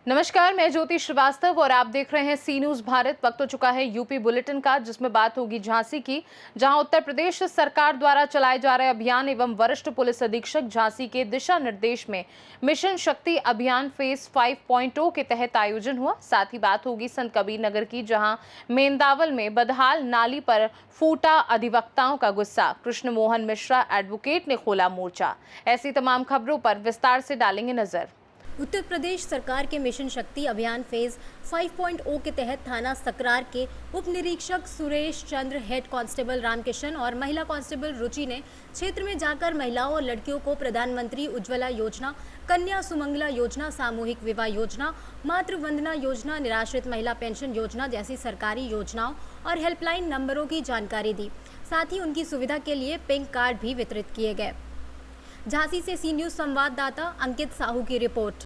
नमस्कार, मैं ज्योति श्रीवास्तव और आप देख रहे हैं सी न्यूज भारत। वक्त हो चुका है यूपी बुलेटिन का, जिसमें बात होगी झांसी की, जहां उत्तर प्रदेश सरकार द्वारा चलाए जा रहे अभियान एवं वरिष्ठ पुलिस अधीक्षक झांसी के दिशा निर्देश में मिशन शक्ति अभियान फेज 5.0 के तहत आयोजन हुआ। साथ ही बात होगी संत कबीर नगर की, जहां मेंदावल में बदहाल नाली पर फूटा अधिवक्ताओं का गुस्सा, कृष्ण मोहन मिश्रा एडवोकेट ने खोला मोर्चा। ऐसी तमाम खबरों पर विस्तार से डालेंगे नजर। उत्तर प्रदेश सरकार के मिशन शक्ति अभियान फेज 5.0 के तहत थाना सकरार के उप निरीक्षक सुरेश चंद्र, हेड कांस्टेबल रामकिशन और महिला कांस्टेबल रुचि ने क्षेत्र में जाकर महिलाओं और लड़कियों को प्रधानमंत्री उज्ज्वला योजना, कन्या सुमंगला योजना, सामूहिक विवाह योजना, मातृ वंदना योजना, निराश्रित महिला पेंशन योजना जैसी सरकारी योजनाओं और हेल्पलाइन नंबरों की जानकारी दी। साथ ही उनकी सुविधा के लिए पिंक कार्ड भी वितरित किए गए। झांसी से सी न्यूज संवाददाता अंकित साहू की रिपोर्ट।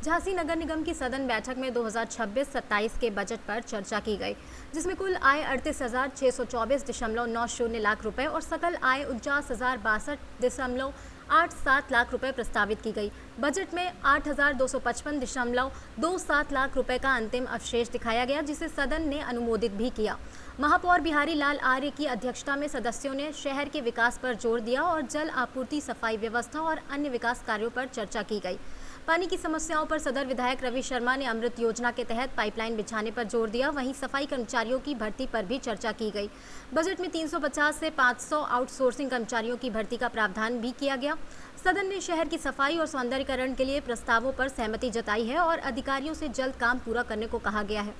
झांसी नगर निगम की सदन बैठक में 2026-27 के बजट पर चर्चा की गई, जिसमें कुल आय 38,624.90 लाख रुपए और सकल आय 49,062.87 लाख रुपए प्रस्तावित की गई। बजट में 8,255.27 लाख रुपए का अंतिम अवशेष दिखाया गया, जिसे सदन ने अनुमोदित भी किया। महापौर बिहारी लाल आर्य की अध्यक्षता में सदस्यों ने शहर के विकास पर जोर दिया और जल आपूर्ति, सफाई व्यवस्था और अन्य विकास कार्यों पर चर्चा की गई। पानी की समस्याओं पर सदर विधायक रवि शर्मा ने अमृत योजना के तहत पाइपलाइन बिछाने पर जोर दिया। वहीं सफाई कर्मचारियों की भर्ती पर भी चर्चा की गई। बजट में 350 से 500 आउटसोर्सिंग कर्मचारियों की भर्ती का प्रावधान भी किया गया। सदन ने शहर की सफाई और सौंदर्यीकरण के लिए प्रस्तावों पर सहमति जताई है और अधिकारियों से जल्द काम पूरा करने को कहा गया है।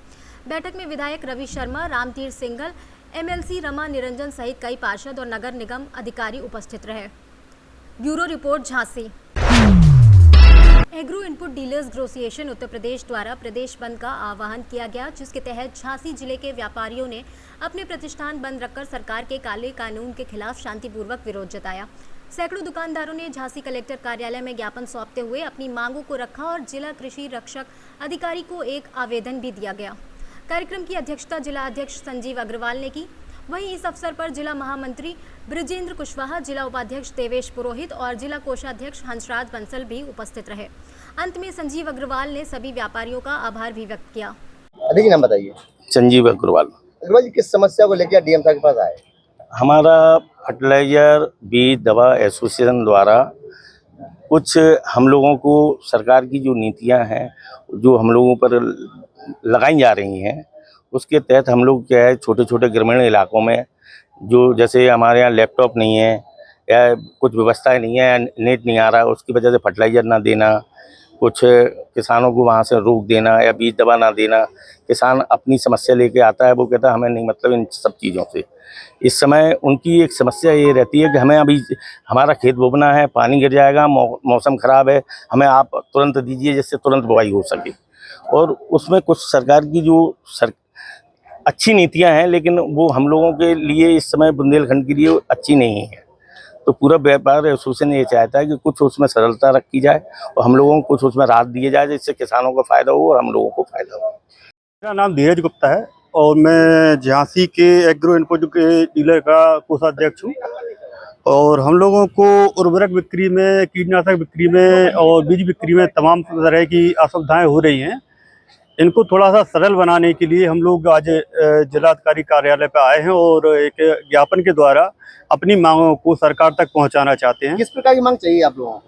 बैठक में विधायक रवि शर्मा, रामतीर सिंगल, एमएलसी रमा निरंजन सहित कई पार्षद और नगर निगम अधिकारी उपस्थित रहे। Bureau report, Jhansi. Agro input dealers association Uttar Pradesh द्वारा प्रदेश बंद का आह्वान किया गया, जिसके तहत झांसी जिले के व्यापारियों ने अपने प्रतिष्ठान बंद रखकर सरकार के काले कानून के खिलाफ शांतिपूर्वक विरोध जताया। सैकड़ों दुकानदारों ने झांसी कलेक्टर कार्यालय में ज्ञापन सौंपते हुए अपनी मांगों को रखा और जिला कृषि रक्षक अधिकारी को एक आवेदन भी दिया गया। कार्यक्रम की अध्यक्षता जिला अध्यक्ष संजीव अग्रवाल ने की। वहीं इस अवसर पर जिला महामंत्री ब्रजेंद्र कुशवाहा, जिला उपाध्यक्ष देवेश पुरोहित और जिला कोषाध्यक्ष हंसराज बंसल भी उपस्थित रहे। अंत में संजीव अग्रवाल ने सभी व्यापारियों का आभार भी व्यक्त किया। अधिक नाम बताइए। संजीव अग्रवाल। अग्रवाल जी, किस समस्या को लेकर डीएम साहब के पास आए? हमारा फर्टिलाइजर बीज दवा एसोसिएशन द्वारा कुछ हम लोगों को सरकार की जो नीतियां हैं, जो हम लोगों पर लगाई जा रही हैं, उसके तहत हम लोग क्या है, छोटे छोटे ग्रामीण इलाकों में जो जैसे हमारे यहाँ लैपटॉप नहीं है या कुछ व्यवस्थाएं नहीं है, नेट नहीं आ रहा, उसकी वजह से फर्टिलाइजर ना देना, कुछ किसानों को वहाँ से रोक देना या बीज दवा ना देना। किसान अपनी समस्या लेके आता है, वो कहता है हमें नहीं मतलब इन सब चीज़ों से। इस समय उनकी एक समस्या ये रहती है कि हमें अभी हमारा खेत बोना है, पानी गिर जाएगा, मौसम ख़राब है, हमें आप तुरंत दीजिए जिससे तुरंत बुआई हो सके। और उसमें कुछ सरकार की जो अच्छी नीतियां हैं, लेकिन वो हम लोगों के लिए इस समय बुंदेलखंड के लिए अच्छी नहीं है। तो पूरा व्यापार एसोसिएशन ये चाहता है कि कुछ उसमें सरलता रखी जाए और हम लोगों को कुछ उसमें राहत दिए जाए, जिससे किसानों को फ़ायदा हो और हम लोगों को फ़ायदा हो। मेरा नाम धीरज गुप्ता है और मैं झांसी के एग्रो इनपुट के डीलर का कोषाध्यक्ष हूँ। और हम लोगों को उर्वरक बिक्री में, कीटनाशक बिक्री में और बीज बिक्री में तमाम तरह की असुविधाएं हो रही हैं। इनको थोड़ा सा सरल बनाने के लिए हम लोग आज जिलाधिकारी कार्यालय पर आए हैं और एक ज्ञापन के द्वारा अपनी मांगों को सरकार तक पहुंचाना चाहते हैं। किस प्रकार की मांग चाहिए आप लोगों को?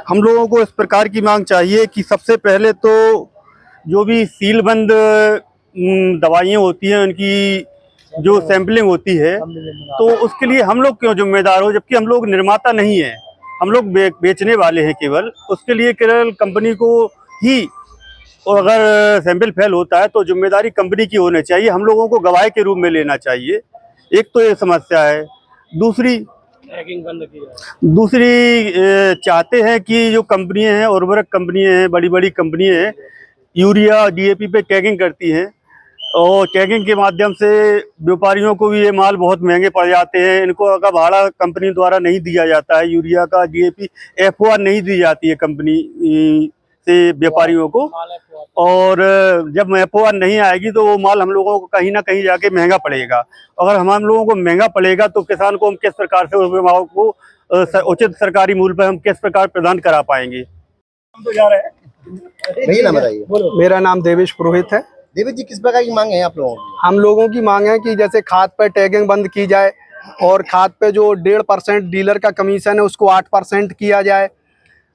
हम लोगों को इस प्रकार की मांग चाहिए कि सबसे पहले तो जो भी सीलबंद दवाइयाँ होती हैं, उनकी जो सैंपलिंग होती है, तो उसके लिए हम लोग क्यों जिम्मेदार हो, जबकि हम लोग निर्माता नहीं है, हम लोग बेचने वाले हैं केवल। उसके लिए केवल कंपनी को ही, और अगर सैंपल फेल होता है तो जिम्मेदारी कंपनी की होनी चाहिए, हम लोगों को गवाह के रूप में लेना चाहिए। एक तो ये समस्या है। दूसरी चाहते हैं कि जो कंपनियां हैं, उर्वरक कंपनियां हैं, बड़ी बड़ी कंपनियां हैं, यूरिया डीएपी पे टैगिंग करती हैं और टैगिंग के माध्यम से व्यापारियों को भी ये माल बहुत महंगे पड़ जाते हैं। इनको अगर भाड़ा कंपनी द्वारा नहीं दिया जाता है, यूरिया का डीएपी एफओआर नहीं दी जाती है कंपनी से व्यापारियों को, और जब एफओआर नहीं आएगी तो वो माल हम लोगों को कहीं ना कहीं जाके महंगा पड़ेगा। अगर हम लोगों को महंगा पड़ेगा तो किसान को हम किस प्रकार से उस माल को उचित सरकारी मूल्य पर हम किस प्रकार प्रदान करा पाएंगे? हम तो जा रहे हैं। भैया नाम बताइए। मेरा नाम देवेश पुरोहित है। देवी जी, किस प्रकार की मांग है आप लोगों की? हम लोगों की मांग है कि जैसे खाद पर टैगिंग बंद की जाए और खाद पे जो 1.5% डीलर का कमीशन है उसको 8% किया जाए।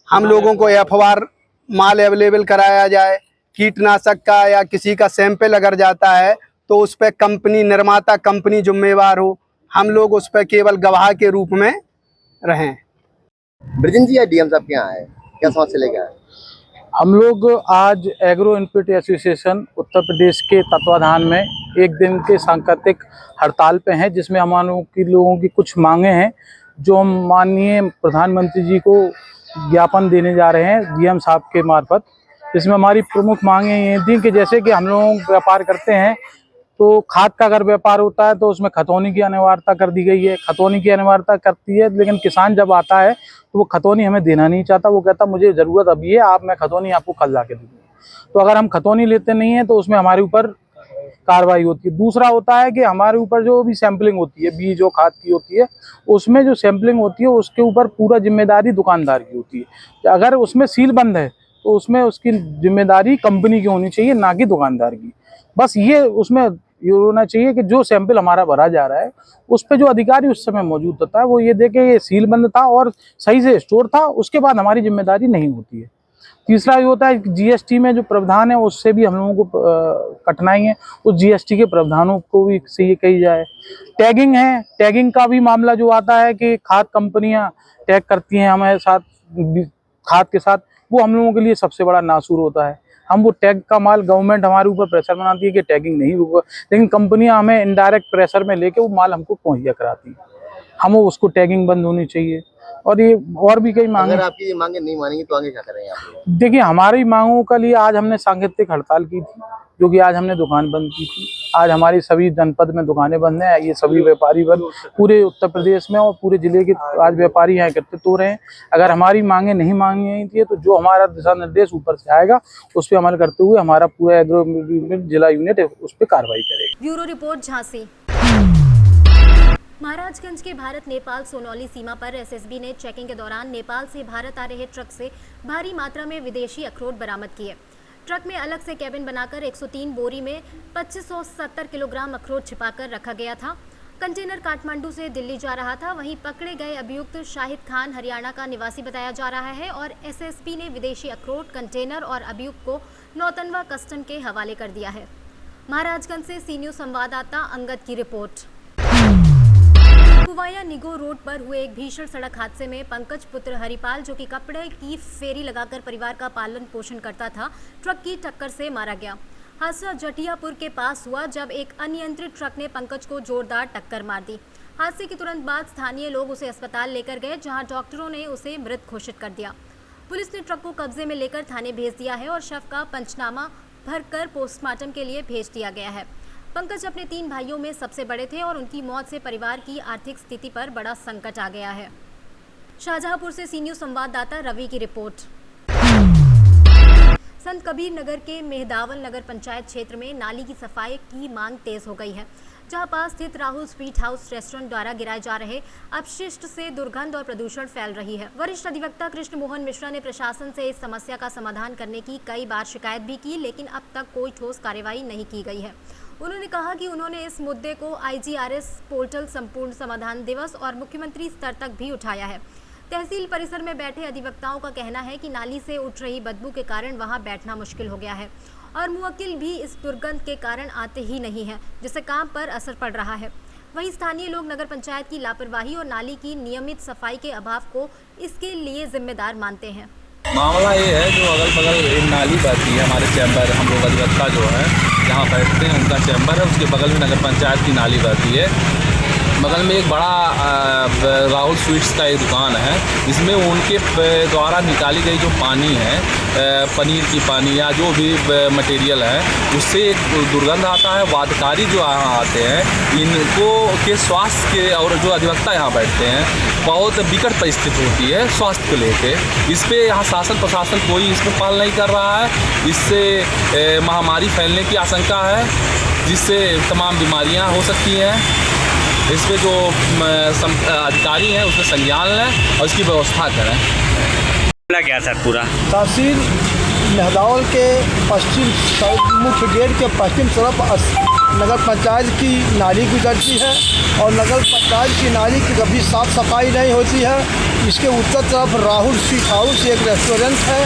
हम लोगों को एफआर माल अवेलेबल कराया जाए। कीटनाशक का या किसी का सैंपल अगर जाता है तो उस पर कंपनी निर्माता कंपनी जिम्मेवार हो, हम लोग उस पर केवल गवाह के रूप में रहें। ब्रिजेन जी या डीएम साहब के यहाँ है, क्या समस्या लेके आए? हम लोग आज एग्रो इनपुट एसोसिएशन उत्तर प्रदेश के तत्वाधान में एक दिन के सांकेतिक हड़ताल पे हैं, जिसमें हमारे लोगों की कुछ मांगे हैं जो हम माननीय प्रधानमंत्री जी को ज्ञापन देने जा रहे हैं डीएम साहब के मार्फत। इसमें हमारी प्रमुख मांगे ये थी कि जैसे कि हम लोग व्यापार करते हैं तो खाद का अगर व्यापार होता है तो उसमें खतौनी की अनिवार्यता कर दी गई है। खतौनी की अनिवार्यता करती है, लेकिन किसान जब आता है तो वो खतौनी हमें देना नहीं चाहता। वो कहता मुझे ज़रूरत अभी है, मैं खतौनी आपको कल ला के दूँगा। तो अगर हम खतौनी लेते नहीं हैं तो उसमें हमारे ऊपर कार्रवाई होती है। दूसरा होता है कि हमारे ऊपर जो भी सैंपलिंग होती है बीज और खाद की होती है, उसमें जो सैंपलिंग होती है उसके ऊपर पूरा जिम्मेदारी दुकानदार की होती है। अगर उसमें सील बंद है तो उसमें उसकी जिम्मेदारी कंपनी की होनी चाहिए, ना कि दुकानदार की। बस ये उसमें ये होना चाहिए कि जो सैंपल हमारा भरा जा रहा है उस पे जो अधिकारी उस समय मौजूद होता है वो ये देखे ये सील बंद था और सही से स्टोर था, उसके बाद हमारी जिम्मेदारी नहीं होती है। तीसरा ये होता है जीएसटी में जो प्रावधान है उससे भी हम लोगों को कठिनाई है, उस जीएसटी के प्रावधानों को भी सही कही जाए। टैगिंग है, टैगिंग का भी मामला जो आता है कि खाद कंपनियां टैग करती हैं हमारे साथ खाद के साथ, वो हम लोगों के लिए सबसे बड़ा नासूर होता है। हम वो टैग का माल गवर्नमेंट हमारे ऊपर प्रेशर बनाती है कि टैगिंग नहीं होगा, लेकिन कंपनियां हमें इनडायरेक्ट प्रेशर में लेके वो माल हमको मुहैया कराती है। हम उसको टैगिंग बंद होनी चाहिए। और ये और भी कई मांगे। अगर आपकी ये मांगे नहीं मानेंगी तो आगे क्या करेंगे आप लोग? देखिए, हमारी मांगों के लिए आज हमने सांकेतिक हड़ताल की थी, जो कि आज हमने दुकान बंद की थी। आज हमारी सभी जनपद में दुकानें बंद हैं। ये सभी व्यापारी वर्ग पूरे उत्तर प्रदेश में और पूरे जिले के आज व्यापारी यहाँ एकत्रित हो रहे हैं। अगर हमारी मांगे नहीं मांगी गई थी तो जो हमारा दिशा निर्देश ऊपर से आएगा उस पर अमल करते हुए हमारा पूरा एग्रो जिला यूनिट उस पर कार्रवाई करेगा। Bureau report Jhansi. महाराजगंज के भारत नेपाल सोनौली सीमा पर एसएसबी ने चेकिंग के दौरान नेपाल से भारत आ रहे ट्रक से भारी मात्रा में विदेशी अखरोट बरामद किए। ट्रक में अलग से कैबिन बनाकर 103 बोरी में 2570 किलोग्राम अखरोट छिपाकर रखा गया था। कंटेनर काठमांडू से दिल्ली जा रहा था। वहीं पकड़े गए अभियुक्त शाहिद खान हरियाणा का निवासी बताया जा रहा है और एसएसबी ने विदेशी अखरोट कंटेनर और अभियुक्त को नौतनवा कस्टम के हवाले कर दिया है। महाराजगंज से सी न्यूज़ संवाददाता अंगद की रिपोर्ट। कुवाया निगो रोड पर हुए एक भीषण सड़क हादसे में पंकज पुत्र हरिपाल, जो कि कपड़े की फेरी लगाकर परिवार का पालन पोषण करता था, ट्रक की टक्कर से मारा गया। हादसा जटियापुर के पास हुआ जब एक अनियंत्रित ट्रक ने पंकज को जोरदार टक्कर मार दी। हादसे के तुरंत बाद स्थानीय लोग उसे अस्पताल लेकर गए, जहां डॉक्टरों ने उसे मृत घोषित कर दिया। पुलिस ने ट्रक को कब्जे में लेकर थाने भेज दिया है और शव का पंचनामा भरकर पोस्टमार्टम के लिए भेज दिया गया है। पंकज अपने 3 भाइयों में सबसे बड़े थे और उनकी मौत से परिवार की आर्थिक स्थिति पर बड़ा संकट आ गया है। शाहजहांपुर से सी न्यूज़ संवाददाता रवि की रिपोर्ट। संत कबीर नगर के मेहदावल नगर पंचायत क्षेत्र में नाली की सफाई की मांग तेज हो गई है, जहां पास स्थित राहुल स्वीट हाउस रेस्टोरेंट द्वारा गिराए जा रहे अपशिष्ट से दुर्गंध और प्रदूषण फैल रही है। वरिष्ठ अधिवक्ता कृष्ण मोहन मिश्रा ने प्रशासन से इस समस्या का समाधान करने की कई बार शिकायत भी की, लेकिन अब तक कोई ठोस कार्रवाई नहीं की गई है। उन्होंने कहा कि उन्होंने इस मुद्दे को IGRS पोर्टल संपूर्ण समाधान दिवस और मुख्यमंत्री स्तर तक भी उठाया है। तहसील परिसर में बैठे अधिवक्ताओं का कहना है कि नाली से उठ रही बदबू के कारण वहां बैठना मुश्किल हो गया है और मुवक्किल भी इस दुर्गंध के कारण आते ही नहीं है, जिससे काम पर असर पड़ रहा है। वहीं स्थानीय लोग नगर पंचायत की लापरवाही और नाली की नियमित सफाई के अभाव को इसके लिए जिम्मेदार मानते हैं। मामला ये है, जो अगल बगल एक नाली बहती है, हमारे चैम्बर, हम लोग अधिवक्ता जो है जहाँ बैठते हैं उनका चैम्बर है, उसके बगल में नगर पंचायत की नाली बहती है। बगल में एक बड़ा राहुल स्वीट्स का एक दुकान है, जिसमें उनके द्वारा निकाली गई जो पानी है, पनीर की पानी या जो भी मटेरियल है, उससे एक दुर्गंध आता है। वादकारी जो यहाँ आते हैं, इनको के स्वास्थ्य के और जो अधिवक्ता यहाँ बैठते हैं, बहुत विकट परिस्थिति होती है स्वास्थ्य को लेके। इस पर यहाँ शासन प्रशासन कोई इसमें पालन नहीं कर रहा है। इससे महामारी फैलने की आशंका है, जिससे तमाम बीमारियाँ हो सकती हैं। इस पे जो अधिकारी हैं उसमें संज्ञान लें और इसकी व्यवस्था करें। क्या सर पूरा तहसील मेहदौल के मुख्य गेट के पश्चिम तरफ नगर पंचायत की नाली गुजरती है और नगर पंचायत की नाली की कभी साफ़ सफाई नहीं होती है। इसके उत्तर तरफ राहुल स्वीट हाउस एक रेस्टोरेंट है,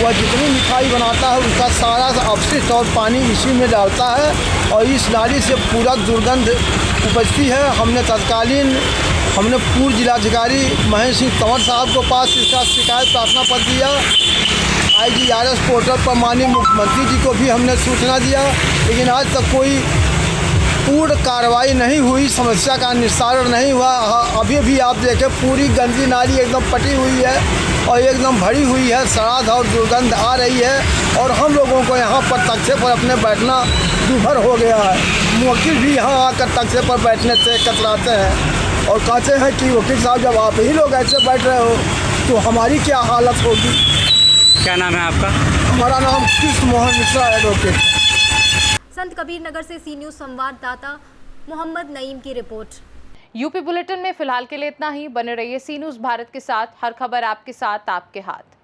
वह जितनी मिठाई बनाता है उसका सारा अपशिष्ट और पानी इसी में डालता है और इस नाली से पूरा दुर्गंध उपजती है। हमने पूर्व जिलाधिकारी महेंद्र सिंह तंवर साहब को पास इसका शिकायत प्रार्थना पत्र दिया। IGRS पोर्टल पर माननीय मुख्यमंत्री जी को भी हमने सूचना दिया, लेकिन आज तक कोई पूर्ण कार्रवाई नहीं हुई, समस्या का निस्तारण नहीं हुआ। अभी भी आप देखें पूरी गंदी नाली एकदम पटी हुई है और एकदम भरी हुई है, सड़ाध और दुर्गंध आ रही है और हम लोगों को यहाँ पर तख्ते पर अपने बैठना दूभर हो गया है। वकील भी यहाँ आकर तख्ते पर बैठने से कतराते हैं और कहते हैं कि वकील साहब जब आप ही लोग ऐसे बैठ रहे हो तो हमारी क्या हालत होगी। क्या नाम है आपका? हमारा नाम कृष्ण मोहन मिश्रा एडवोकेट। संत कबीर नगर से सी न्यूज़ संवाददाता मोहम्मद नईम की रिपोर्ट। यूपी बुलेटिन में फिलहाल के लिए इतना ही। बने रहिए सी न्यूज़ भारत के साथ। हर खबर आपके साथ, आपके हाथ।